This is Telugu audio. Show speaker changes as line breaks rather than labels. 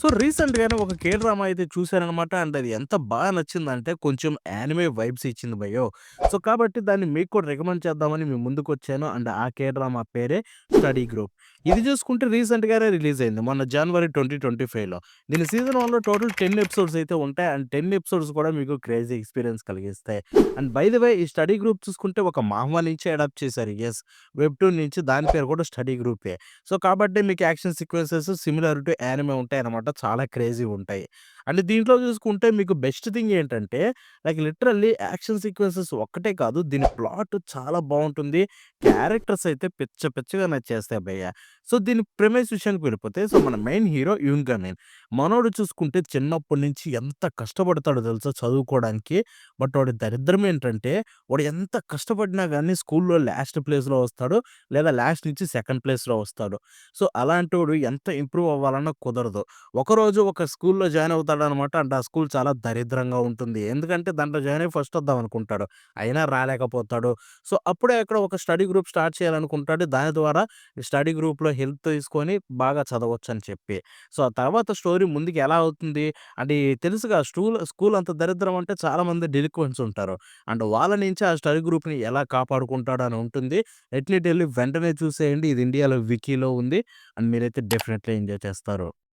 సో, రీసెంట్‌గానే ఒక కే డ్రామా అయితే చూసాననమాట. అండ్ అది ఎంత బాగా నచ్చిందంటే కొంచెం యానిమే వైబ్స్ ఇచ్చింది భయ్యో! సో, కాబట్టి దాన్ని మీకు కూడా రికమెండ్ చేద్దామని మీ ముందుకొచ్చాను. అండ్ ఆ కే డ్రామా పేరే స్టడీ గ్రూప్. ఇది చూసుకుంటే రీసెంట్‌గానే రిలీజ్ అయింది. మొన్న జనవరి 2025లో. దీని సీజన్ 1లో టోటల్ 10 ఎపిసోడ్స్ అయితే ఉంటాయి. అండ్ 10 ఎపిసోడ్స్ కూడా మీకు క్రేజీ ఎక్స్‌పీరియన్స్ కలిగిస్తాయి. అండ్ బై ద వే ఈ స్టడీ గ్రూప్ చూసుకుంటే ఒక మాంహ్వా నుంచే అడాప్ట్ చేశారు. యెస్. వెబ్‌టూన్ నుంచి దాని పేరు కూడా స్టడీ గ్రూపే. సో, కాబట్టి మీకు action sequences similar to anime ఉంటాయన్నమాట. చాలా క్రేజీగుంటాయి. అండ్ దీంట్లో చూసుకుంటే మీకు బెస్ట్ థింగ్ ఏంటంటే, లైక్ లిటరల్లీ యాక్షన్ సీక్వెన్సెస్ ఒక్కటే కాదు, దీని ప్లాట్ చాలా బావుంటుంది. క్యారెక్టర్స్ అయితే పిచ్చ పిచ్చగా నచ్చేస్తాయి భయ్య. సో, దీని ప్రిమైస్ విషయానికి వెళ్ళిపోతే, సో, మన మెయిన్ హీరో యుంగనెన్. మనోడు చూసుకుంటే చిన్నప్పటి నుంచి ఎంత కష్టపడతాడో తెలుసా చదువుకోవడానికి. బట్ వాడి దరిద్రం ఏంటంటే, వాడు ఎంత కష్టపడినా గాని స్కూల్‌లో లాస్ట్ ప్లేస్‌లో వస్తాడు. లేదా లాస్ట్ నుంచి సెకండ్ ప్లేస్‌లో వస్తాడు. సో, అలాంటోడు ఎంత ఇంప్రూవ్ అవ్వాలన్నా కుదరదు. ఒకరోజు ఒక స్కూల్‌లో జాయిన్ అవుతాడనమాట. అంటే ఆ స్కూల్ చాలా దరిద్రంగా ఉంటుంది. ఎందుకంటే దాంట్లో జాయిన్ అయ్యి ఫస్ట్ వద్దాం అనుకుంటాడు. అయినా రాలేకపోతాడు. సో, అప్పుడే అక్కడ ఒక స్టడీ గ్రూప్ స్టార్ట్ చేయాలనుకుంటాడు. దాని ద్వారా ఈ స్టడీ గ్రూప్‌లో హెల్ప్ తీసుకొని బాగా చదవొచ్చని చెప్పి. సో, ఆ తర్వాత స్టోరీ ముందుకు ఎలా అవుతుంది అంటే తెలుసుగా స్కూల్ అంత దరిద్రం అంటే చాలామంది డెలిక్వెంట్స్ ఉంటారు. అండ్ వాళ్ళ నుంచి ఆ స్టడీ గ్రూప్‌ని ఎలా కాపాడుకుంటాడని ఉంటుంది. లెట్ మీ టెల్ యూ వెంటనే చూసేయండి. ఇది ఇండియాలో వికీలో ఉంది. అండ్ మీరైతే డెఫినెట్‌లీ ఎంజాయ్ చేస్తారు.